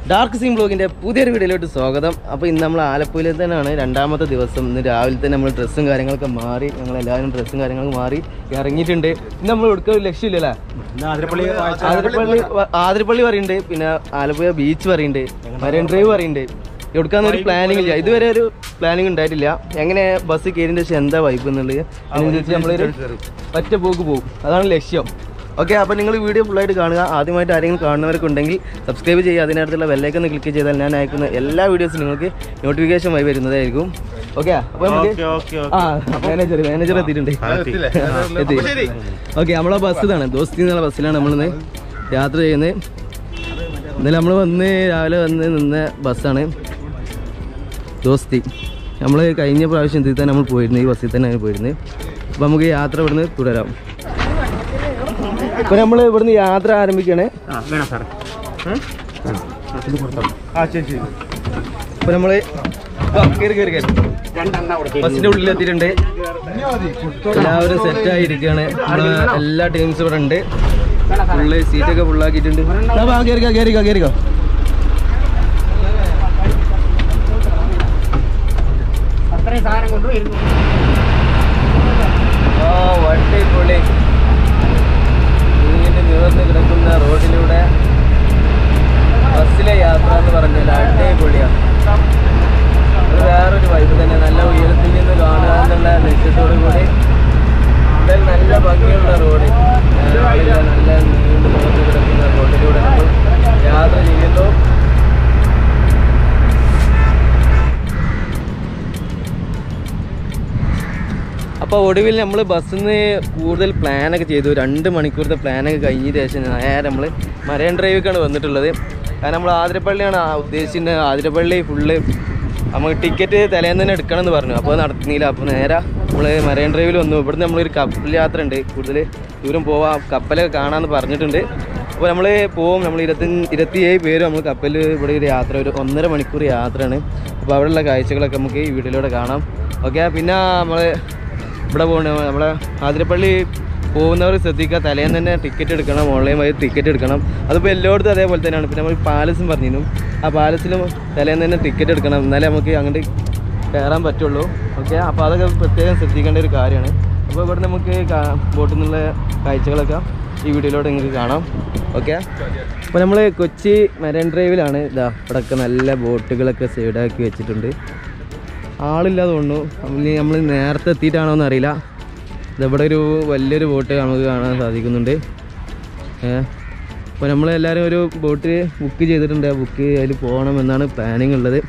Dark scene ബ്ലോഗിൻ്റെ പുതിയൊരു വീഡിയോയിലോട്ട് സ്വാഗതം. അപ്പോൾ ഇന്ന് നമ്മൾ ആലപ്പുഴയിൽ തന്നെയാണ് രണ്ടാമത്തെ ദിവസം. ഇന്ന് രാവിലെ തന്നെ നമ്മൾ ഡ്രസ്സും കാര്യങ്ങളൊക്കെ മാറി, ഞങ്ങളെല്ലാവരും ഡ്രസ്സും കാര്യങ്ങളൊക്കെ മാറി ഇറങ്ങിയിട്ടുണ്ട്. ഇന്ന് നമ്മൾ എടുക്കാൻ ലക്ഷ്യമില്ലല്ലേ? ആതിരപ്പള്ളി പറയുന്നുണ്ട്, പിന്നെ ആലപ്പുഴ ബീച്ച് പറയുന്നുണ്ട്, മറൈൻ ഡ്രൈവ് പറയുന്നുണ്ട്. എടുക്കാന്നൊരു പ്ലാനിങ് ഇല്ല, ഇതുവരെ ഒരു പ്ലാനിങ് ഉണ്ടായിട്ടില്ല. എങ്ങനെ ബസ് കയറിയതിന് ശേഷം എന്താ വൈബ് എന്നുള്ളത് അതിനനുസരിച്ച് നമ്മളൊരു ഒറ്റ പോക്ക് പോകും, അതാണ് ലക്ഷ്യം. ഓക്കെ, അപ്പോൾ നിങ്ങൾ വീഡിയോ ഫുള്ളായിട്ട് കാണുക. ആദ്യമായിട്ട് ആരെങ്കിലും കാണുന്നവർക്ക് ഉണ്ടെങ്കിൽ സബ്സ്ക്രൈബ് ചെയ്യുക. അതിനടുത്തുള്ള ബെല്ലൈക്കൺ ക്ലിക്ക് ചെയ്താൽ ഞാൻ അയക്കുന്ന എല്ലാ വീഡിയോസും നിങ്ങൾക്ക് നോട്ടിഫിക്കേഷൻ വഴി വരുന്നതായിരിക്കും. ഓക്കെ, അപ്പോൾ മാനേജർ എത്തിയിട്ടുണ്ട്. ഓക്കെ, നമ്മളെ ബസ് ഇതാണ്, ദോസ്തി എന്നുള്ള ബസ്സിലാണ് നമ്മളിന്ന് യാത്ര ചെയ്യുന്നത്. ഇന്നലെ നമ്മൾ രാവിലെ വന്ന് നിന്ന ബസ്സാണ് ദോസ്തി. നമ്മൾ കഴിഞ്ഞ പ്രാവശ്യം ഇതിൽ തന്നെ നമ്മൾ പോയിരുന്നു, ഈ ബസ്സിൽ തന്നെയാണ് പോയിരുന്നത്. അപ്പോൾ നമുക്ക് യാത്ര ഇവിടുന്ന് തുടരാം. ഇപ്പൊ നമ്മൾ ഇവിടുന്ന് യാത്ര ആരംഭിക്കണേ. ഇപ്പൊ നമ്മള് ബസ്സിന്റെ ഉള്ളിലെത്തിയിട്ടുണ്ട്. എല്ലാവരും സെറ്റായിരിക്കാണ്. എല്ലാ ടീംസും ഇവിടെ ഉണ്ട്. ഫുള്ള് സീറ്റൊക്കെ ഫുള്ളാക്കിയിട്ടുണ്ട്. കേറിക്കോ. വട്ടിപ്പൊളി നിവർന്ന് കിടക്കുന്ന റോഡിലൂടെ ബസ്സിലെ യാത്ര എന്ന് പറഞ്ഞാൽ അടിപൊളിയാണ്. അത് വേറൊരു വൈബ് തന്നെ. നല്ല ഉയരത്തിൽ നിന്ന് കാണുക എന്നുള്ള ലക്ഷ്യത്തോടു കൂടി നല്ല ഭംഗിയുള്ള റോഡ്, നല്ല നീണ്ടു നിവർന്ന് കിടക്കുന്ന റോഡിലൂടെ നമ്മൾ യാത്ര ചെയ്യുന്നു. അപ്പോൾ ഒടുവിൽ നമ്മൾ ബസ്സിൽ നിന്ന് കൂടുതൽ പ്ലാനൊക്കെ ചെയ്തു. 2 മണിക്കൂറത്തെ പ്ലാനൊക്കെ കഴിഞ്ഞതിന് ശേഷം നേരെ നമ്മൾ മറൈൻ ഡ്രൈവിലേക്കാണ് വന്നിട്ടുള്ളത്. കാരണം നമ്മൾ ആതിരപ്പള്ളിയാണ് ഉദ്ദേശിച്ചിട്ടുണ്ട്. ആതിരപ്പള്ളി ഫുള്ള് നമുക്ക് ടിക്കറ്റ് തലേന്ന് തന്നെ എടുക്കണം എന്ന് പറഞ്ഞു. അപ്പോൾ നടത്തുന്നില്ല. അപ്പോൾ നേരെ നമ്മൾ മറൈൻ ഡ്രൈവിൽ വന്നു. ഇവിടുന്ന് നമ്മളൊരു കപ്പൽ യാത്ര ഉണ്ട്, കൂടുതൽ ദൂരം പോവാം, കപ്പലൊക്കെ കാണാമെന്ന് പറഞ്ഞിട്ടുണ്ട്. അപ്പോൾ നമ്മൾ പോവും. നമ്മൾ 27 പേര് നമ്മൾ കപ്പലിൽ ഇവിടെ ഒരു യാത്ര, ഒരു 1.5 മണിക്കൂർ യാത്രയാണ്. അപ്പോൾ അവിടെയുള്ള കാഴ്ചകളൊക്കെ നമുക്ക് ഈ വീഡിയോയിലൂടെ കാണാം. ഓക്കെ, പിന്നെ നമ്മൾ ഇവിടെ പോകണം. നമ്മളെ ആതിരപ്പള്ളി പോകുന്നവർ ശ്രദ്ധിക്കുക, തലേന്ന് തന്നെ ടിക്കറ്റ് എടുക്കണം, ഓൺലൈൻ വഴി ടിക്കറ്റ് എടുക്കണം. അതിപ്പോൾ എല്ലായിടത്തും അതേപോലെ തന്നെയാണ്. പിന്നെ നമ്മൾ പാലസും പറഞ്ഞിരുന്നു, ആ പാലസിലും തലേന്ന് തന്നെ ടിക്കറ്റ് എടുക്കണം, എന്നാലേ നമുക്ക് അങ്ങോട്ട് കയറാൻ പറ്റുള്ളൂ. ഓക്കെ, അപ്പോൾ അതൊക്കെ പ്രത്യേകം ശ്രദ്ധിക്കേണ്ട ഒരു കാര്യമാണ്. അപ്പോൾ ഇവിടെ നമുക്ക് ബോട്ടിൽ നിന്നുള്ള കാഴ്ചകളൊക്കെ ഈ വീഡിയോയിലൂടെ നിങ്ങൾക്ക് കാണാം. ഓക്കെ, അപ്പോൾ നമ്മൾ കൊച്ചി മറൈൻ ഡ്രൈവിലാണ്. ഇതാ ഇവിടെയൊക്കെ നല്ല ബോട്ടുകളൊക്കെ സൈഡാക്കി വെച്ചിട്ടുണ്ട്. ആളില്ലാതെ തോന്നുന്നു. നമ്മൾ നേരത്തെ എത്തിയിട്ടാണോ എന്ന് അറിയില്ല. ഇതവിടെ ഒരു വലിയൊരു ബോട്ട് നമുക്ക് കാണാൻ സാധിക്കുന്നുണ്ട്. അപ്പോൾ നമ്മളെല്ലാവരും ഒരു ബോട്ട് ബുക്ക് ചെയ്തിട്ടുണ്ട്. ബുക്ക് അതിൽ പോകണം എന്നാണ് പ്ലാനിങ് ഉള്ളത്.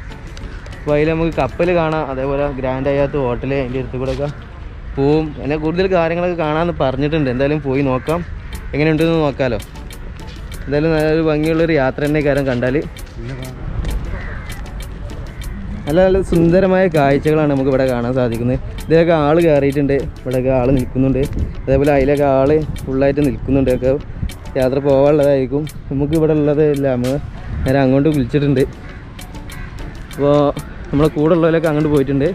അപ്പോൾ അതിൽ നമുക്ക് കപ്പൽ കാണാം, അതേപോലെ ഗ്രാൻഡ് ഹയാത്ത് ഹോട്ടൽ അതിൻ്റെ അടുത്ത് കൂടെ ഒക്കെ പോവും. പിന്നെ കൂടുതൽ കാര്യങ്ങളൊക്കെ കാണാമെന്ന് പറഞ്ഞിട്ടുണ്ട്. എന്തായാലും പോയി നോക്കാം, എങ്ങനെയുണ്ടെന്ന് നോക്കാമല്ലോ. എന്തായാലും നല്ലൊരു ഭംഗിയുള്ളൊരു യാത്ര തന്നെ കാര്യം കണ്ടാൽ. നല്ല നല്ല സുന്ദരമായ കാഴ്ചകളാണ് നമുക്ക് ഇവിടെ കാണാൻ സാധിക്കുന്നത്. ഇതിലൊക്കെ ആൾ കയറിയിട്ടുണ്ട്, ഇവിടെയൊക്കെ ആൾ നിൽക്കുന്നുണ്ട്. അതേപോലെ അതിലൊക്കെ ആൾ ഫുള്ളായിട്ട് നിൽക്കുന്നുണ്ട്. ഒക്കെ യാത്ര പോകാനുള്ളതായിരിക്കും. നമുക്ക് ഇവിടെ ഉള്ളത് ഇല്ല, നമ്മൾ നേരെ അങ്ങോട്ട് വിളിച്ചിട്ടുണ്ട്. അപ്പോൾ നമ്മളെ കൂടെ ഉള്ളവരൊക്കെ അങ്ങോട്ട് പോയിട്ടുണ്ട്.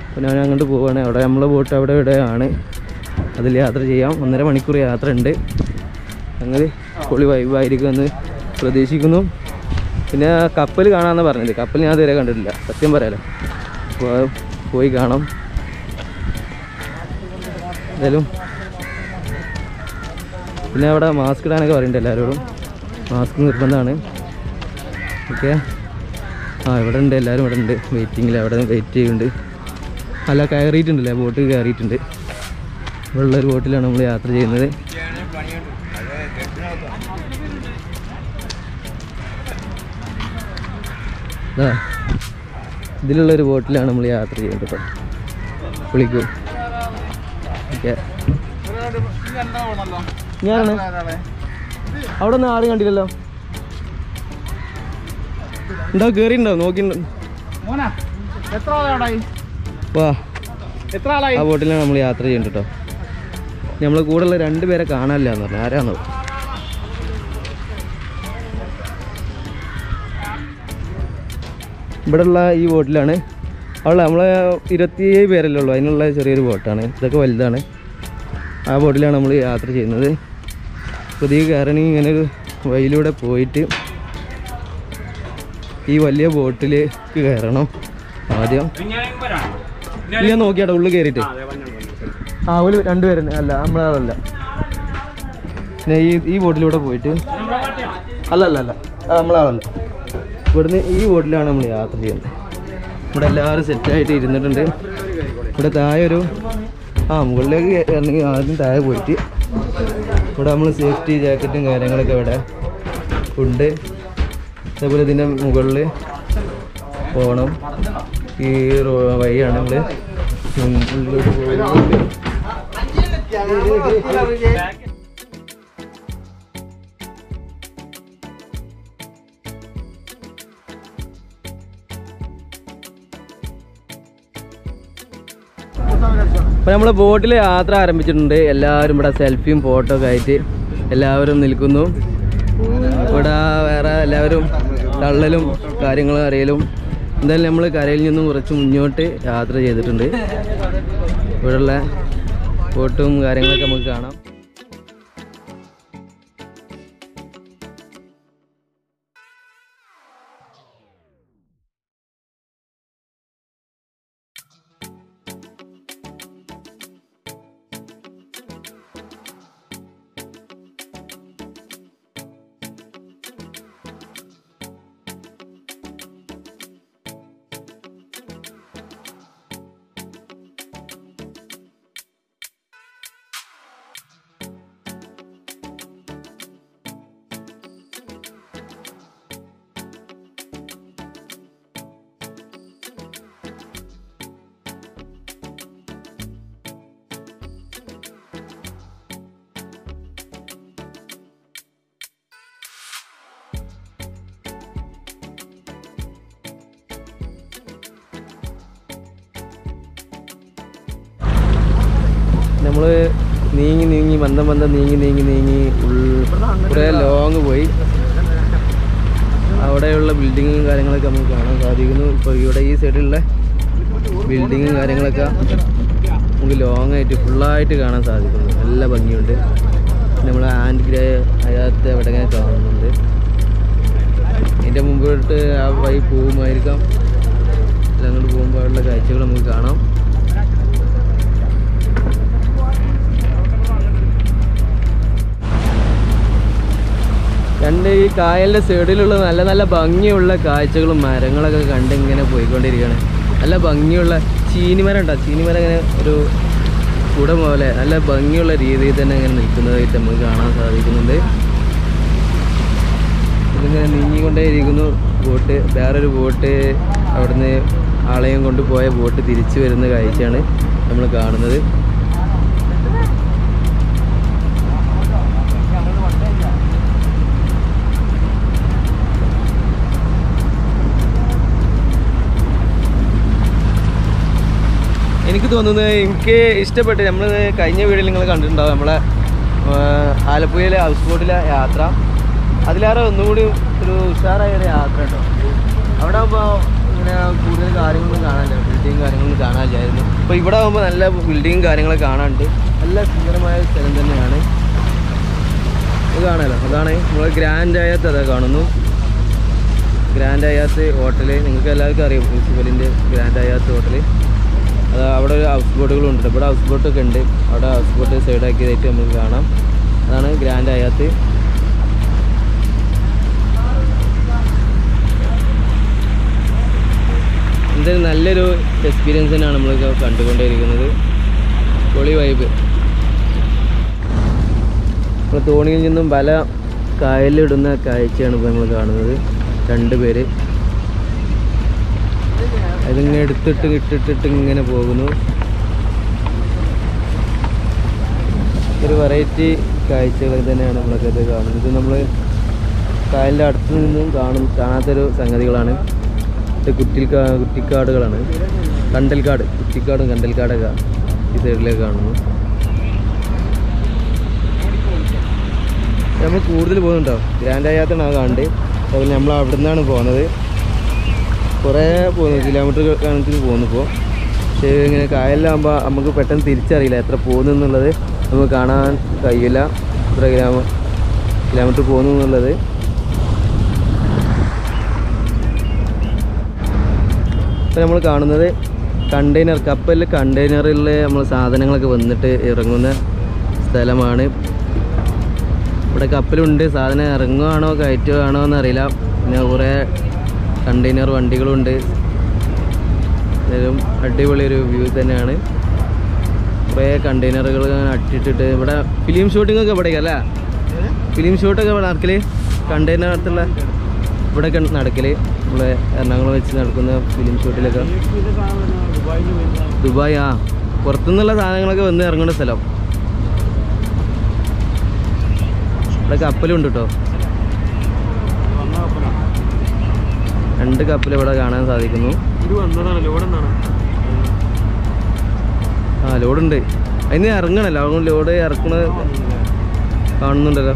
അപ്പോൾ ഞാൻ അങ്ങോട്ട് പോവുകയാണ്. അവിടെ നമ്മളെ ബോട്ട് അവിടെ ഇവിടെയാണ്, അതിൽ യാത്ര ചെയ്യാം. 1.5 മണിക്കൂർ യാത്ര ഉണ്ട്. അങ്ങനെ പൊളി വൈബായിരിക്കും എന്ന് പ്രതീക്ഷിക്കുന്നു. പിന്നെ കപ്പൽ കാണാമെന്ന് പറഞ്ഞത്, കപ്പൽ ഞാൻ ഇതുവരെ കണ്ടിട്ടില്ല, സത്യം പറയാലോ. അപ്പോൾ പോയി കാണാം. എന്തായാലും പിന്നെ അവിടെ മാസ്ക് ഇടാനൊക്കെ പറയുന്നുണ്ട് എല്ലാവരോടും. മാസ്ക് നിർബന്ധമാണ്. ഓക്കെ, ഇവിടെ ഉണ്ട്, എല്ലാവരും ഇവിടെ ഉണ്ട് വെയിറ്റിങ്ങിൽ. അവിടെ വെയിറ്റ് ചെയ്യുന്നുണ്ട്. അല്ല, കയറിയിട്ടുണ്ടല്ലേ, ബോട്ട് കയറിയിട്ടുണ്ട്. ഇവിടെ ഉള്ളൊരു ബോട്ടിലാണ് നമ്മൾ യാത്ര ചെയ്യുന്നത്. ഇതിലുള്ളൊരു ബോട്ടിലാണ് നമ്മൾ യാത്ര ചെയ്യുന്നത് കേട്ടോ. വിളിക്കൂ. ഓക്കെ, ഞാനാണ്. അവിടെ ഒന്നും ആരും കണ്ടില്ലല്ലോ. ഉണ്ടോ, കയറിയിട്ടുണ്ടോ? നോക്കിണ്ടോ? വാ, ആ ബോട്ടിലാണ് നമ്മൾ യാത്ര ചെയ്യുന്നത് കേട്ടോ. നമ്മളെ കൂടെയുള്ള 2 പേരെ കാണാനില്ല എന്ന് പറഞ്ഞു. ആരാണോ? ഇവിടെയുള്ള ഈ ബോട്ടിലാണ്. അവിടെ നമ്മൾ 27 പേരല്ലേ ഉള്ളൂ, അതിനുള്ള ചെറിയൊരു ബോട്ടാണ്. ഇതൊക്കെ വലുതാണ്. ആ ബോട്ടിലാണ് നമ്മൾ യാത്ര ചെയ്യുന്നത്. പുതിയ കയറണമെങ്കിൽ ഇങ്ങനെ ഒരു വഴിയിലൂടെ പോയിട്ട് ഈ വലിയ ബോട്ടിലേക്ക് കയറണം ആദ്യം. ഞാൻ നോക്കിയാട്ടോ ഉള്ളിൽ കയറിയിട്ട്. ആ ഒരു രണ്ടുപേരും അല്ല നമ്മളല്ല. പിന്നെ ഈ ബോട്ടിലൂടെ പോയിട്ട് അല്ല നമ്മളാളല്ല. ഇവിടുന്ന് ഈ ബോട്ടിലാണ് നമ്മൾ യാത്ര ചെയ്യുന്നത്. ഇവിടെ എല്ലാവരും സെറ്റായിട്ട് ഇരുന്നിട്ടുണ്ട്. ഇവിടെ താഴെ ഒരു മുകളിലേക്ക് ഇറങ്ങി ആദ്യം താഴെ പോയിട്ട് ഇവിടെ നമ്മൾ സേഫ്റ്റി ജാക്കറ്റും കാര്യങ്ങളൊക്കെ ഇവിടെ ഉണ്ട്. അതേപോലെ ഇതിൻ്റെ മുകളിൽ പോകണം. ഈ വഴിയാണ് നമ്മൾ മുകളിലോട്ട് പോകുന്നത്. അപ്പോൾ നമ്മൾ ബോട്ടിൽ യാത്ര ആരംഭിച്ചിട്ടുണ്ട്. എല്ലാവരും ഇവിടെ സെൽഫിയും ഫോട്ടോ ഒക്കെ ആയിട്ട് എല്ലാവരും നിൽക്കുന്നു. ഇവിടെ വേറെ എല്ലാവരും തള്ളലും കാര്യങ്ങളും അറിയലും. എന്തായാലും നമ്മൾ കരയിൽ നിന്നും കുറച്ച് മുന്നോട്ട് യാത്ര ചെയ്തിട്ടുണ്ട്. ഇവിടെയുള്ള ഫോട്ടോയും കാര്യങ്ങളൊക്കെ നമുക്ക് കാണാം. നമ്മൾ നീങ്ങി മന്ദം നീങ്ങി കുറേ ലോങ് പോയി. അവിടെയുള്ള ബിൽഡിങ്ങും കാര്യങ്ങളൊക്കെ നമുക്ക് കാണാൻ സാധിക്കുന്നു. ഇപ്പോൾ ഇവിടെ ഈ സൈഡിലുള്ള ബിൽഡിങ്ങും കാര്യങ്ങളൊക്കെ നമുക്ക് ലോങ് ആയിട്ട് ഫുള്ളായിട്ട് കാണാൻ സാധിക്കുന്നു. നല്ല ഭംഗിയുണ്ട്. നമ്മൾ ആൻഡ് ഗ്രേ അയാത്ത് അവിടെ ഇങ്ങനെ കാണുന്നുണ്ട്. ഇതിൻ്റെ മുമ്പോട്ട് ആ വഴി പോകുമായിരിക്കാം. അങ്ങോട്ട് പോകുമ്പോൾ ഉള്ള കാഴ്ചകൾ നമുക്ക് കാണാം. കണ്ട് ഈ കായലിൻ്റെ സൈഡിലുള്ള നല്ല നല്ല ഭംഗിയുള്ള കാഴ്ചകളും മരങ്ങളൊക്കെ കണ്ട് ഇങ്ങനെ പോയിക്കൊണ്ടിരിക്കുകയാണ്. നല്ല ഭംഗിയുള്ള ചീനിമരം ഉണ്ടോ? ചീനിമരം ഇങ്ങനെ ഒരു കുട പോലെ നല്ല ഭംഗിയുള്ള രീതിയിൽ തന്നെ ഇങ്ങനെ നിൽക്കുന്നതായിട്ട് നമുക്ക് കാണാൻ സാധിക്കുന്നുണ്ട്. ഇതിങ്ങനെ നീങ്ങിക്കൊണ്ടേയിരിക്കുന്നു ബോട്ട്. വേറൊരു ബോട്ട് അവിടുന്ന് ആളെയും കൊണ്ടുപോയ ബോട്ട് തിരിച്ചു വരുന്ന കാഴ്ചയാണ് നമ്മൾ കാണുന്നത്. എനിക്ക് തോന്നുന്നത് എനിക്ക് ഇഷ്ടപ്പെട്ട് നമ്മൾ കഴിഞ്ഞ വീഡിയോയിൽ നിങ്ങൾ കണ്ടിട്ടുണ്ടാവും നമ്മളെ ആലപ്പുഴയിലെ ഹൗസ് ബോട്ടിലെ യാത്ര. അതിലേറെ ഒന്നുകൂടി ഒരു ഉഷാറായ ഒരു യാത്ര കേട്ടോ. അവിടെ ആകുമ്പോൾ ഇങ്ങനെ കൂടുതൽ കാര്യങ്ങളൊന്നും കാണാനില്ല, ബിൽഡിങ് കാര്യങ്ങളൊന്നും കാണാനില്ലായിരുന്നു. അപ്പോൾ ഇവിടെ ആകുമ്പോൾ നല്ല ബിൽഡിങ്ങും കാര്യങ്ങളൊക്കെ കാണാനുണ്ട്. നല്ല സുന്ദരമായ സ്ഥലം തന്നെയാണ്. ഇത് കാണാമല്ലോ, അതാണ് നമ്മൾ ഗ്രാൻഡ് ഹയാത്ത്. അതാ കാണുന്നു ഗ്രാൻഡ് ഹയാത്ത് ഹോട്ടൽ. നിങ്ങൾക്ക് എല്ലാവർക്കും അറിയാം മുനിസിപ്പലിൻ്റെ ഗ്രാൻഡ് ഹയാത്ത് ഹോട്ടൽ. അത് അവിടെ ഒരു ഹൗസ് ബോട്ടുകളുണ്ട്. ഇവിടെ ഹൗസ് ബോട്ടൊക്കെ ഉണ്ട്. അവിടെ ഹൗസ് ബോട്ട് സൈഡാക്കിയതായിട്ട് നമുക്ക് കാണാം. അതാണ് ഗ്രാൻഡ് ഹയാത്ത്. എന്തായാലും നല്ലൊരു എക്സ്പീരിയൻസ് തന്നെയാണ് നമ്മൾ കണ്ടുകൊണ്ടിരിക്കുന്നത്. പൊളി വൈബ്. നമ്മൾ തോണിയിൽ നിന്നും വല കായലിലിടുന്ന കാഴ്ചയാണ് ഇപ്പോൾ നമ്മൾ കാണുന്നത്. 2 പേര് അതിങ്ങനെ ഇട്ടിട്ട് ഇങ്ങനെ പോകുന്നു. ഒരു വെറൈറ്റി കാഴ്ചകൾ തന്നെയാണ് നമ്മളൊക്കെ ഇത് കാണുന്നത്. ഇത് നമ്മൾ കായലിൻ്റെ അടുത്ത് നിന്നും കാണാത്തൊരു സംഗതികളാണ്. ഇത് കുറ്റിക്കാടുകളാണ്. കുറ്റിക്കാടും കണ്ടൽക്കാടൊക്കെ ഈ സൈഡിലേക്ക് കാണുന്നു. നമ്മൾ കൂടുതൽ പോകുന്നുണ്ടോ ഗ്രാൻഡ് ഹയാത്താണ് കാണേണ്ടത്. അതുപോലെ നമ്മൾ അവിടെ നിന്നാണ് പോകുന്നത്. കുറേ പോകുന്നു, കിലോമീറ്റർ കണക്കിന് പോകുന്നു ഇപ്പോൾ. പക്ഷേ ഇങ്ങനെ കായലിലാകുമ്പോൾ നമുക്ക് പെട്ടെന്ന് തിരിച്ചറിയില്ല എത്ര പോകുന്നു എന്നുള്ളത്. നമുക്ക് കാണാൻ കഴിയില്ല എത്ര കിലോമീറ്റർ പോകുന്നു എന്നുള്ളത്. ഇപ്പോൾ നമ്മൾ കാണുന്നത് കണ്ടെയ്നർ, കപ്പലിൽ കണ്ടെയ്നറിൽ നമ്മൾ സാധനങ്ങളൊക്കെ വന്നിട്ട് ഇറങ്ങുന്ന സ്ഥലമാണ്. ഇവിടെ കപ്പലുണ്ട്, സാധനം ഇറങ്ങുകയാണോ കയറ്റുകയാണോ എന്നറിയില്ല. പിന്നെ കുറേ കണ്ടെയ്നർ വണ്ടികളുണ്ട്. ഏതായാലും അടിപൊളി ഒരു വ്യൂ തന്നെയാണ്. കുറേ കണ്ടെയ്നറുകൾ അങ്ങനെ അട്ടിട്ടിട്ട് ഇവിടെ ഫിലിം ഷൂട്ടിംഗ് ഒക്കെ ഇവിടേക്ക് അല്ലേ? ഫിലിം ഷൂട്ടൊക്കെ ഇവിടെ നടക്കൽ കണ്ടെയ്നറിനകത്തുള്ള ഇവിടെയൊക്കെ നടക്കൽ. നമ്മളെ എറണാകുളം വെച്ച് നടക്കുന്ന ഫിലിം ഷൂട്ടിലൊക്കെ. ദുബായ്, ആ പുറത്തുനിന്നുള്ള സാധനങ്ങളൊക്കെ വന്ന് ഇറങ്ങുന്ന സ്ഥലം. ഇവിടെ കപ്പലുണ്ട് കേട്ടോ. 2 കപ്പൽ ഇവിടെ കാണാൻ സാധിക്കുന്നു. ആ ലോഡുണ്ട്, അതിന് ഇറങ്ങണല്ലോ. അതുകൊണ്ട് ലോഡ് ഇറക്കുന്നത് കാണുന്നുണ്ടല്ലോ.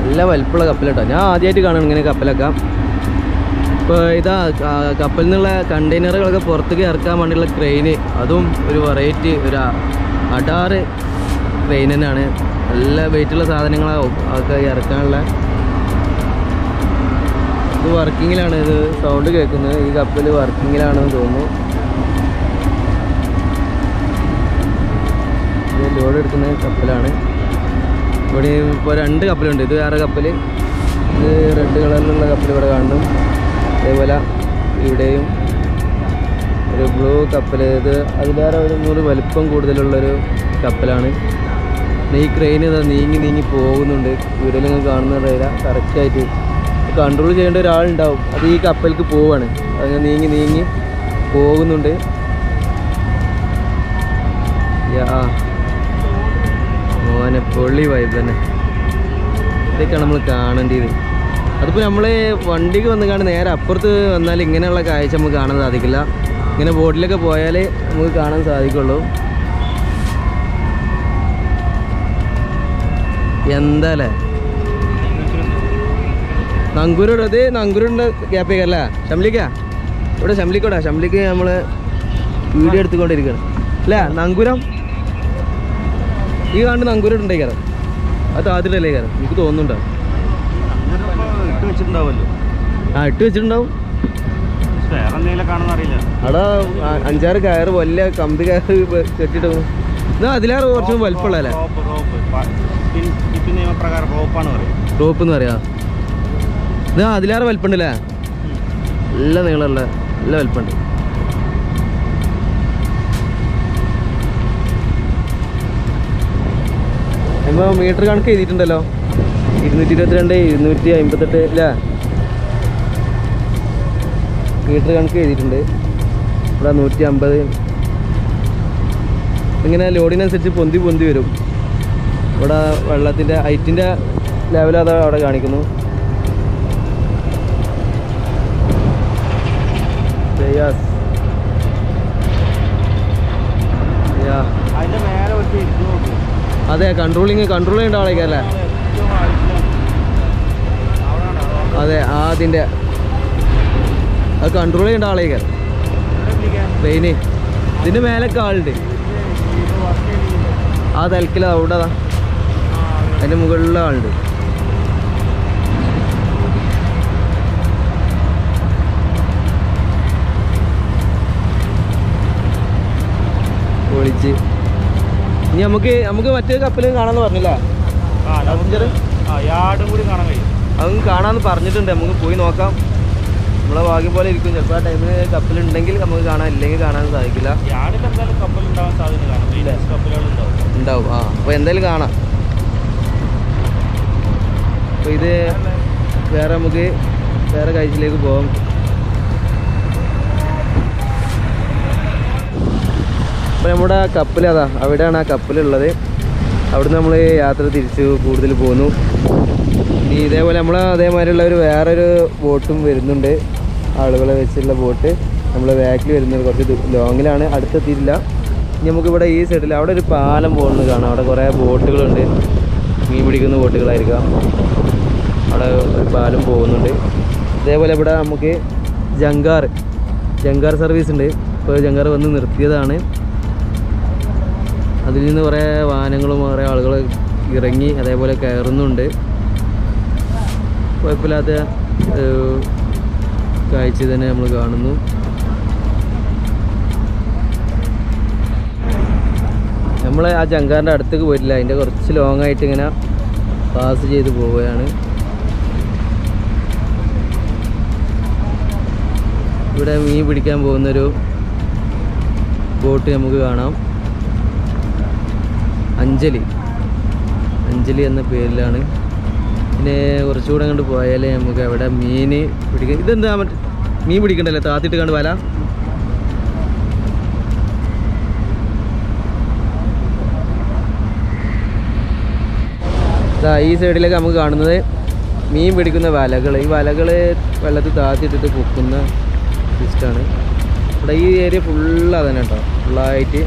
നല്ല വലിപ്പമുള്ള കപ്പലുണ്ടോ. ഞാൻ ആദ്യമായിട്ട് കാണണം ഇങ്ങനെ കപ്പലൊക്കെ. ഇപ്പോൾ ഇതാ കപ്പലിൽ നിന്നുള്ള കണ്ടെയ്നറുകളൊക്കെ പുറത്തേക്ക് ഇറക്കാൻ വേണ്ടിയുള്ള ക്രെയിന്, അതും ഒരു വെറൈറ്റി ഒരു അടാറ് ക്രെയിൻ തന്നെയാണ്. നല്ല വെയിറ്റുള്ള സാധനങ്ങളാവും അതൊക്കെ ഇറക്കാനുള്ള. ഇത് വർക്കിങ്ങിലാണ്, ഇത് സൗണ്ട് കേൾക്കുന്നത്. ഈ കപ്പൽ വർക്കിങ്ങിലാണെന്ന് തോന്നുന്നു. ഇത് ലോഡ് എടുക്കുന്ന കപ്പലാണ്. ഇവിടെ ഇപ്പോൾ 2 കപ്പലുണ്ട്. ഇത് വേറെ കപ്പൽ, ഇത് റെഡ് കളറിലുള്ള കപ്പൽ ഇവിടെ കാണുന്നു. അതേപോലെ ഇവിടെയും ഒരു ബ്ലൂ കപ്പൽ. ഇത് അതിലേറെ ഒരു 100 വലിപ്പം കൂടുതലുള്ളൊരു കപ്പലാണ്. ഈ ക്രെയിൻ ഇതാ നീങ്ങി പോകുന്നുണ്ട്. വീഡിയോയിൽ നിങ്ങൾ കാണുന്നതറിയില്ല. കറക്റ്റായിട്ട് കൺട്രോൾ ചെയ്യേണ്ട ഒരാളുണ്ടാവും. അത് ഈ കപ്പലിക്ക് പോവാണ്. അങ്ങനെ നീങ്ങി പോകുന്നുണ്ട്. മോനെ പൊള്ളി വൈബ് തന്നെ. ഇതൊക്കെയാണ് നമ്മൾ കാണേണ്ടത്. അതിപ്പോൾ നമ്മൾ വണ്ടിക്ക് വന്ന് കാണുന്ന നേരെ അപ്പുറത്ത് വന്നാൽ ഇങ്ങനെയുള്ള കാഴ്ച നമുക്ക് കാണാൻ സാധിക്കില്ല. ഇങ്ങനെ ബോട്ടിലൊക്കെ പോയാലേ നമുക്ക് കാണാൻ സാധിക്കുള്ളൂ. എന്താ അല്ലേ നങ്കൂരോട്, അത് നങ്കൂരിൻ്റെ ഗ്യാപ്പേക്കല്ലേ ഷംലിക്കാ. ഇവിടെ ഷംലിക്കോടാ, ഷംലിക്ക് നമ്മൾ വീഡിയോ എടുത്തുകൊണ്ടിരിക്കുകയാണ് അല്ലേ. നങ്കൂരം ഈ കാണുന്ന നങ്കൂരോട് ഉണ്ടായിക്കാരം. അത് ആദ്യത്തിലല്ലേ കാരം എനിക്ക് തോന്നുന്നുണ്ടോ. ആ ഇട്ട് വെച്ചിട്ടുണ്ടാവും. അവിടെ 5-6 കയറ് വലിയ കമ്പി കയറ് കെട്ടിട്ട് എന്നാ അതിലേറെ കുറച്ചും വലിപ്പമുള്ളല്ലേ റോപ്പ് എന്ന് പറയാ. ഇതാ അതിലേറെ വലിപ്പമുണ്ടല്ലേ. നല്ല നീളമുള്ള നല്ല വലിപ്പമുണ്ട്. ഇപ്പോൾ മീറ്റർ കണക്ക് എഴുതിയിട്ടുണ്ടല്ലോ. 222, 258 അല്ലേ മീറ്റർ കണക്ക് എഴുതിയിട്ടുണ്ട്. ഇവിടെ 150. ഇങ്ങനെ ലോഡിനനുസരിച്ച് പൊന്തി വരും. ഇവിടെ വെള്ളത്തിൻ്റെ ഹൈറ്റിൻ്റെ ലെവൽ അത് അവിടെ കാണിക്കുന്നു. അതെ കൺട്രോൾ ചെയ്യേണ്ട ആളേക്കല്ലേ. അതെ അതിൻ്റെ അത് കൺട്രോൾ ചെയ്യേണ്ട ആളേക്കാർ ട്രെയിന്. ഇതിൻ്റെ മേലൊക്കെ ആളുണ്ട്. ആ തലക്കിൽ അവിടെ അതിൻ്റെ മുകളിലുള്ള ആളുണ്ട്. പൊളിച്ച് ഇനി നമുക്ക് മറ്റേ കപ്പലും കാണാമെന്ന് പറഞ്ഞില്ല. അതും കാണാമെന്ന് പറഞ്ഞിട്ടുണ്ട്. നമുക്ക് പോയി നോക്കാം. നമ്മളെ ഭാഗ്യം പോലെ ഇരിക്കും. ചിലപ്പോൾ ആ ടൈമിൽ കപ്പലുണ്ടെങ്കിൽ നമുക്ക് കാണാൻ, ഇല്ലെങ്കിൽ കാണാൻ സാധിക്കില്ല. ഉണ്ടാവും. ആ അപ്പോൾ എന്തായാലും കാണാം. അപ്പോൾ ഇത് നമുക്ക് വേറെ കാഴ്ചയിലേക്ക് പോകാം. അപ്പോൾ നമ്മുടെ കപ്പൽ അവിടെയാണ് ആ കപ്പലുള്ളത്. അവിടുന്ന് നമ്മൾ യാത്ര തിരിച്ചു കൂടുതൽ പോന്നു. ഇനി ഇതേപോലെ അതേമാതിരിയുള്ള വേറൊരു ബോട്ടും വരുന്നുണ്ട്. ആളുകളെ വെച്ചുള്ള ബോട്ട് നമ്മൾ ബാക്കിൽ വരുന്നത് കുറച്ച് ലോങ്ങിലാണ്, അടുത്തെത്തിയിട്ടില്ല. ഇനി നമുക്കിവിടെ ഈ സൈഡിൽ അവിടെ ഒരു പാലം പോകുന്നത് കാണാം. അവിടെ കുറേ ബോട്ടുകളുണ്ട്. മീൻ പിടിക്കുന്ന ബോട്ടുകളായിരിക്കാം. അവിടെ ഒരു പാലം പോകുന്നുണ്ട്. അതേപോലെ ഇവിടെ നമുക്ക് ജങ്കാർ സർവീസ് ഉണ്ട്. ഇപ്പോൾ ജങ്കാർ വന്ന് നിർത്തിയതാണ്. അതിൽ നിന്ന് കുറേ വാഹനങ്ങളും കുറേ ആളുകൾ ഇറങ്ങി അതേപോലെ കയറുന്നുണ്ട്. കുഴപ്പമില്ലാത്ത കാഴ്ച തന്നെ നമ്മൾ കാണുന്നു. നമ്മൾ ആ ജങ്കാറിൻ്റെ അടുത്തേക്ക് പോയിട്ടില്ല, അതിൻ്റെ കുറച്ച് ലോങ് ആയിട്ട് ഇങ്ങനെ പാസ് ചെയ്ത് പോവുകയാണ്. ഇവിടെ മീൻ പിടിക്കാൻ പോകുന്നൊരു ബോട്ട് നമുക്ക് കാണാം. അഞ്ജലി എന്ന പേരിലാണ്. പിന്നെ കുറച്ചുകൂടെ അങ്ങോട്ട് പോയാലേ നമുക്ക് അവിടെ മീൻ പിടിക്കാം. ഇതെന്താ മീൻ പിടിക്കണ്ടല്ലേ, താത്തിട്ട് കണ്ട് വല. ഈ സൈഡിലേക്ക് നമുക്ക് കാണുന്നത് മീൻ പിടിക്കുന്ന വലകൾ. ഈ വലകൾ വെള്ളത്തിൽ താത്തിട്ടിട്ട് പൊക്കുന്ന സിസ്റ്റമാണ്. ഇവിടെ ഈ ഏരിയ ഫുള്ളാണ് തന്നെ കേട്ടോ, ഫുള്ളായിട്ട്.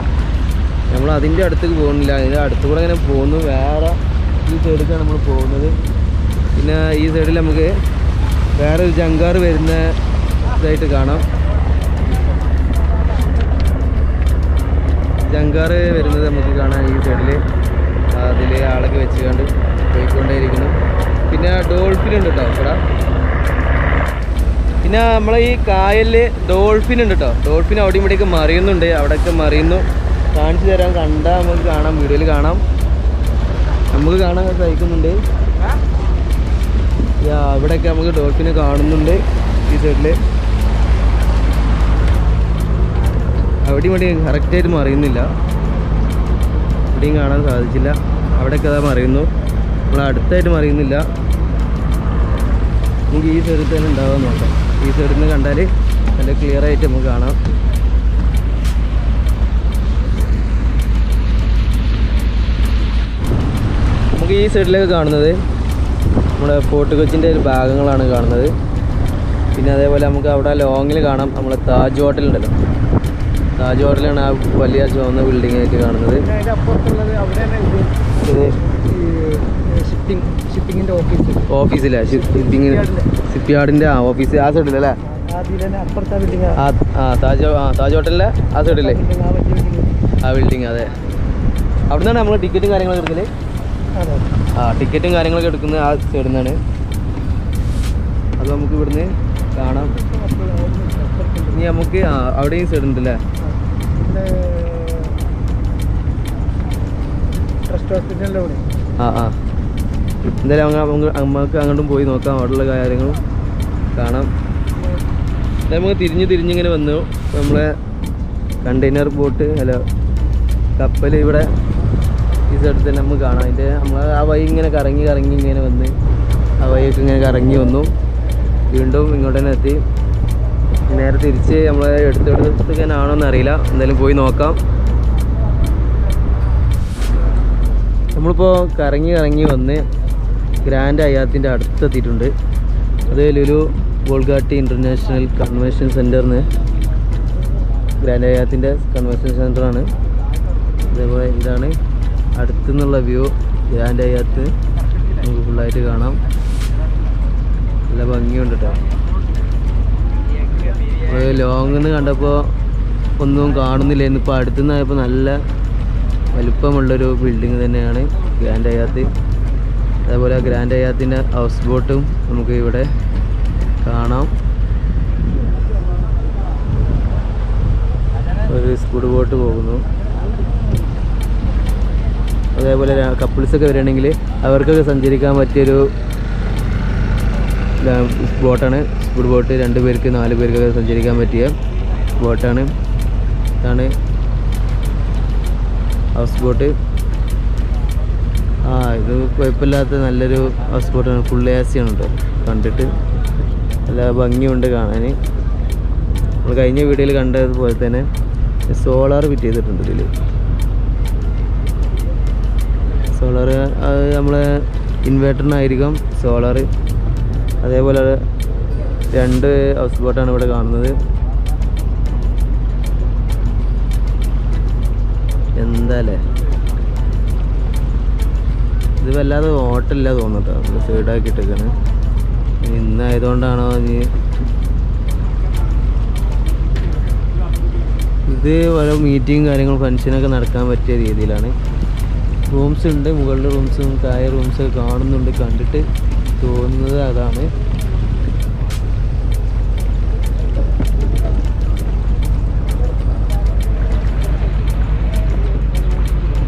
നമ്മൾ അതിൻ്റെ അടുത്തേക്ക് പോകുന്നില്ല, അതിൻ്റെ അടുത്തുകൂടെ ഇങ്ങനെ പോകുന്നു. വേറെ ഈ സൈഡിലേക്കാണ് നമ്മൾ പോകുന്നത്. പിന്നെ ഈ സൈഡിൽ നമുക്ക് വേറെ ഒരു ജങ്കാർ വരുന്ന ഇതായിട്ട് കാണാം. ജങ്കാർ വരുന്നത് നമുക്ക് കാണാം ഈ സൈഡിൽ. അതിൽ ആളൊക്കെ വെച്ചുകൊണ്ട് പോയിക്കൊണ്ടേയിരിക്കുന്നു. പിന്നെ ഡോൾഫിൻ ഉണ്ട് കേട്ടോ ഇവിടെ. പിന്നെ നമ്മളെ ഈ കായലിൽ ഡോൾഫിൻ ഉണ്ട് കേട്ടോ. ഡോൾഫിൻ അവിടെയും ഇവിടെയൊക്കെ മറിയുന്നുണ്ട്. അവിടെയൊക്കെ മറിയുന്നു. കാണിച്ചു തരാം, കണ്ടാൽ നമുക്ക് കാണാം, വീഡിയോയിൽ കാണാം. നമുക്ക് കാണാൻ സഹിക്കുന്നുണ്ട്. ഇവിടെയൊക്കെ നമുക്ക് ഡോൾഫിനെ കാണുന്നുണ്ട് ഈ സൈഡിൽ. അവിടെയും ഇവിടെയും കറക്റ്റായിട്ട് മറിയുന്നില്ല, ഇവിടെയും കാണാൻ സാധിച്ചില്ല. അവിടെയൊക്കെ അതാ മറിയുന്നു, നമ്മൾ അടുത്തായിട്ട് മറിയുന്നില്ല. നമുക്ക് ഈ സൈഡിൽ തന്നെ ഉണ്ടാവാൻ നോക്കാം. ഈ സൈഡിൽ നിന്ന് കണ്ടാൽ നല്ല ക്ലിയർ ആയിട്ട് നമുക്ക് കാണാം. നമുക്ക് ഈ സൈഡിലേക്ക് കാണുന്നത് നമ്മുടെ ഫോർട്ട് കൊച്ചിൻ്റെ ഒരു ഭാഗങ്ങളാണ് കാണുന്നത്. പിന്നെ അതേപോലെ നമുക്ക് അവിടെ ലോങ്ങിൽ കാണാം നമ്മളെ താജ് ഹോട്ടൽ ഉണ്ടല്ലോ. താജ് ഹോട്ടലാണ് ആ വലിയ ചുവന്ന ബിൽഡിംഗ് ആയിട്ട് കാണുന്നത്. ഓഫീസിലെ ഷിപ്പ് യാർഡിൻ്റെ ഓഫീസ് ആ സൈഡിലല്ലേ? താജ് ഹോട്ടലിലെ ആ സൈഡില്ലേ ആ ബിൽഡിങ്. അതെ, അവിടെ നിന്നാണ് നമ്മൾ ടിക്കറ്റും കാര്യങ്ങളൊക്കെ എടുക്കല്. ടിക്കറ്റും കാര്യങ്ങളൊക്കെ എടുക്കുന്നത് ആ സൈഡിൽ നിന്നാണ്. അത് നമുക്ക് ഇവിടുന്ന് കാണാം. ഇനി നമുക്ക് അവിടെയും സൈഡ് ഉണ്ടല്ലേ, എന്തായാലും നമുക്ക് അങ്ങോട്ടും പോയി നോക്കാം, അവിടെയുള്ള കാര്യങ്ങളും കാണാം. നമുക്ക് തിരിഞ്ഞിങ്ങനെ വന്നു. നമ്മളെ കണ്ടെയ്നർ ബോട്ട് അല്ല കപ്പൽ ഇവിടെ ഈ സൈഡിൽ തന്നെ നമുക്ക് കാണാം. അതിൻ്റെ നമ്മൾ ആ വഴി ഇങ്ങനെ കറങ്ങി ഇങ്ങനെ വന്ന് ആ വഴിയൊക്കെ ഇങ്ങനെ കറങ്ങി വന്നു. വീണ്ടും ഇങ്ങോട്ട് തന്നെ എത്തി. നേരെ തിരിച്ച് നമ്മൾ എടുത്തെടുത്തേക്കാണോ എന്നറിയില്ല, എന്തായാലും പോയി നോക്കാം. നമ്മളിപ്പോൾ കറങ്ങി വന്ന് ഗ്രാൻഡ് ഹയാത്തിൻ്റെ അടുത്തെത്തിയിട്ടുണ്ട്. അത് ലുലു ബോൾഗാട്ടി ഇൻ്റർനാഷണൽ കൺവെൻഷൻ സെൻറ്ററിന് ഗ്രാൻഡ് ഹയാത്തിൻ്റെ കൺവെൻഷൻ സെൻറ്ററാണ്. അതേപോലെ ഇതാണ് അടുത്തുനിന്നുള്ള വ്യൂ. ഗ്രാൻഡ് ഹയാത്ത് നമുക്ക് ഫുള്ളായിട്ട് കാണാം. നല്ല ഭംഗിയുണ്ട് കേട്ടോ. ലോങ്ങിൽ നിന്ന് കണ്ടപ്പോൾ ഒന്നും കാണുന്നില്ലായിരുന്നു. ഇപ്പോൾ അടുത്തുനിന്നായപ്പോൾ നല്ല വലിപ്പമുള്ളൊരു ബിൽഡിങ് തന്നെയാണ് ഗ്രാൻഡ് ഹയാത്ത്. അതേപോലെ ഗ്രാൻഡ് ഹയാത്തിൻ്റെ ഹൗസ് ബോട്ടും നമുക്ക് ഇവിടെ കാണാം. ഒരു സ്പീഡ് ബോട്ട് പോകുന്നു. അതേപോലെ കപ്പിൾസൊക്കെ വരികയാണെങ്കിൽ അവർക്കൊക്കെ സഞ്ചരിക്കാൻ പറ്റിയൊരു ബോട്ടാണ് സ്പീഡ് ബോട്ട്. 2 പേർക്ക് 4 പേർക്കൊക്കെ സഞ്ചരിക്കാൻ പറ്റിയ ബോട്ടാണ്. ഇതാണ് ഹൗസ് ബോട്ട്. ഇത് കുഴപ്പമില്ലാത്ത നല്ലൊരു ഹൗസ് ബോട്ടാണ്. ഫുൾ AC ആണ് കേട്ടോ. കണ്ടിട്ട് നല്ല ഭംഗിയുണ്ട് കാണാൻ. നമ്മൾ കഴിഞ്ഞ വീഡിയോയിൽ കണ്ടതുപോലെ തന്നെ സോളാർ ഫിറ്റ് ചെയ്തിട്ടുണ്ട് ഇതിൽ. സോളാർ അത് നമ്മളെ ഇൻവേർട്ടറിനായിരിക്കും സോളാർ. അതേപോലെ 2 ഹൗസ് ബോട്ടാണ് ഇവിടെ കാണുന്നത്. എന്താല്ലേ ഇത് വല്ലാതെ ഹോട്ടലില്ല തോന്നട്ടോ. നമ്മൾ സൈഡാക്കിയിട്ടൊക്കെയാണ്. ഇന്നായതുകൊണ്ടാണോ ഇത് ഓരോ മീറ്റിംഗ് കാര്യങ്ങളും ഫങ്ഷനൊക്കെ നടക്കാൻ പറ്റിയ രീതിയിലാണ്. റൂംസ് ഉണ്ട്, മുകളിൽ റൂംസും താഴെ റൂംസൊക്കെ കാണുന്നുണ്ട്. കണ്ടിട്ട് തോന്നുന്നത് അതാണ്.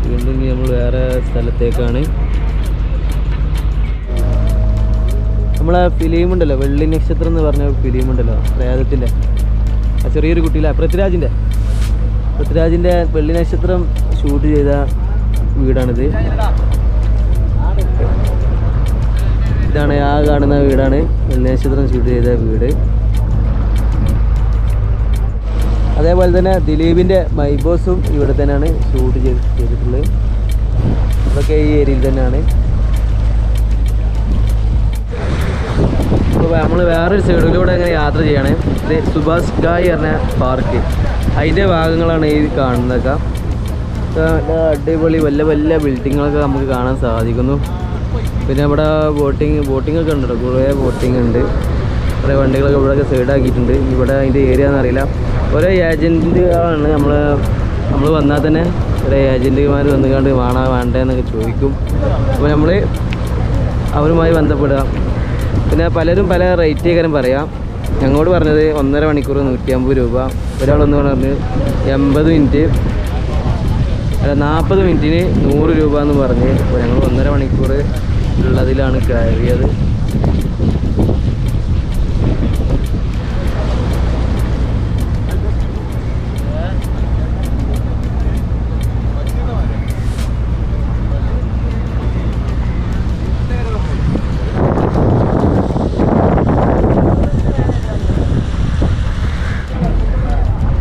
വീണ്ടും നമ്മൾ വേറെ സ്ഥലത്തേക്കാണ്. നമ്മളെ ഫിലിം ഉണ്ടല്ലോ, വെള്ളി നക്ഷത്രം എന്ന് പറഞ്ഞ ഫിലിം ഉണ്ടല്ലോ, പ്രേതത്തിൻ്റെ, ആ ചെറിയൊരു കുട്ടിയിലെ പൃഥ്വിരാജിൻ്റെ വെള്ളി നക്ഷത്രം ഷൂട്ട് ചെയ്ത വീടാണിത്. ഇതാണ് ആ കാണുന്ന വീടാണ് വെള്ളി നക്ഷത്രം ഷൂട്ട് ചെയ്ത വീട്. അതേപോലെ തന്നെ ദിലീപിൻ്റെ മൈ ബോസും ഇവിടെ തന്നെയാണ് ഷൂട്ട് ചെയ്തിട്ടുള്ളത്. അതൊക്കെ ഈ ഏരിയയിൽ തന്നെയാണ്. അപ്പോൾ നമ്മൾ വേറൊരു സൈഡിലൂടെ ഇങ്ങനെ യാത്ര ചെയ്യണേ. ഇത് സുഭാഷ് ഗായ് പറഞ്ഞ പാർക്ക്, അതിൻ്റെ ഭാഗങ്ങളാണ് ഈ കാണുന്നതൊക്കെ. അടിപൊളി വലിയ വലിയ ബിൽഡിങ്ങുകളൊക്കെ നമുക്ക് കാണാൻ സാധിക്കുന്നു. പിന്നെ ഇവിടെ ബോട്ടിങ്ങൊക്കെ ഉണ്ട്, കുറേ ബോട്ടിങ് ഉണ്ട്. കുറേ വണ്ടികളൊക്കെ ഇവിടെയൊക്കെ സൈഡാക്കിയിട്ടുണ്ട്. ഇവിടെ അതിൻ്റെ ഏരിയ എന്നറിയില്ല. ഓരോ ഏജൻറ്റുകളാണ് നമ്മൾ വന്നാൽ തന്നെ ഓരോ ഏജൻറ്റുമാർ വന്നുകൊണ്ട് വേണ്ടതെന്നൊക്കെ ചോദിക്കും. അപ്പോൾ നമ്മൾ അവരുമായി ബന്ധപ്പെടുക. പിന്നെ പലരും പല റേറ്റേക്കാരും പറയാം. ഞങ്ങളോട് പറഞ്ഞത് 1.5 മണിക്കൂർ 150 രൂപ, ഒരാളൊന്ന് പറഞ്ഞ് 80 മിനിറ്റ് അല്ല 40 മിനിറ്റിന് 100 രൂപ എന്ന് പറഞ്ഞ്. അപ്പോൾ ഞങ്ങൾ 1.5 മണിക്കൂർ ഉള്ളതിലാണ് കയറിയത്.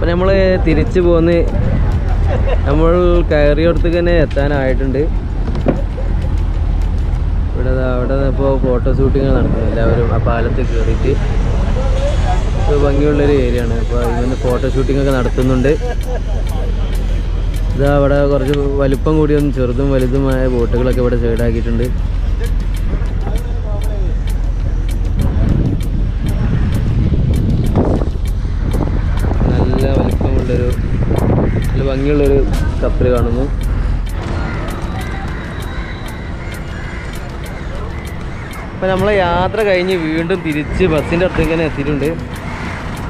നമ്മൾ തിരിച്ചു പോന്ന് നമ്മൾ കയറിയോടത്തേക്ക് തന്നെ എത്താനായിട്ടുണ്ട്. അവിടെ ഇപ്പോൾ ഫോട്ടോ ഷൂട്ടിങ് നടക്കുന്നു. എല്ലാവരും ആ പാലത്തിൽ കയറിയിട്ട് ഭംഗിയുള്ളൊരു ഏരിയ ആണ്. അപ്പോൾ ഇങ്ങനെ ഫോട്ടോ ഷൂട്ടിങ്ങൊക്കെ നടത്തുന്നുണ്ട്. ഇതാ അവിടെ കുറച്ച് വലിപ്പം കൂടിയൊന്നും ചെറുതും വലുതുമായ ബോട്ടുകളൊക്കെ ഇവിടെ സൈഡാക്കിയിട്ടുണ്ട്. നല്ല ഭംഗിയുള്ളൊരു കപ്പൽ കാണുന്നു. അപ്പോൾ നമ്മളെ യാത്ര കഴിഞ്ഞ് വീണ്ടും തിരിച്ച് ബസ്സിൻ്റെ അടുത്തേക്ക് തന്നെ എത്തിയിട്ടുണ്ട്.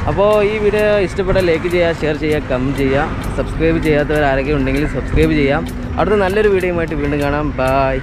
അപ്പോൾ ഈ വീഡിയോ ഇഷ്ടപ്പെട്ട ലൈക്ക് ചെയ്യുക, ഷെയർ ചെയ്യുക, കമൻറ്റ് ചെയ്യുക. സബ്സ്ക്രൈബ് ചെയ്യാത്തവർ ആരൊക്കെ ഉണ്ടെങ്കിൽ സബ്സ്ക്രൈബ് ചെയ്യാം. അടുത്ത നല്ലൊരു വീഡിയോയുമായിട്ട് വീണ്ടും കാണാം. ബൈ.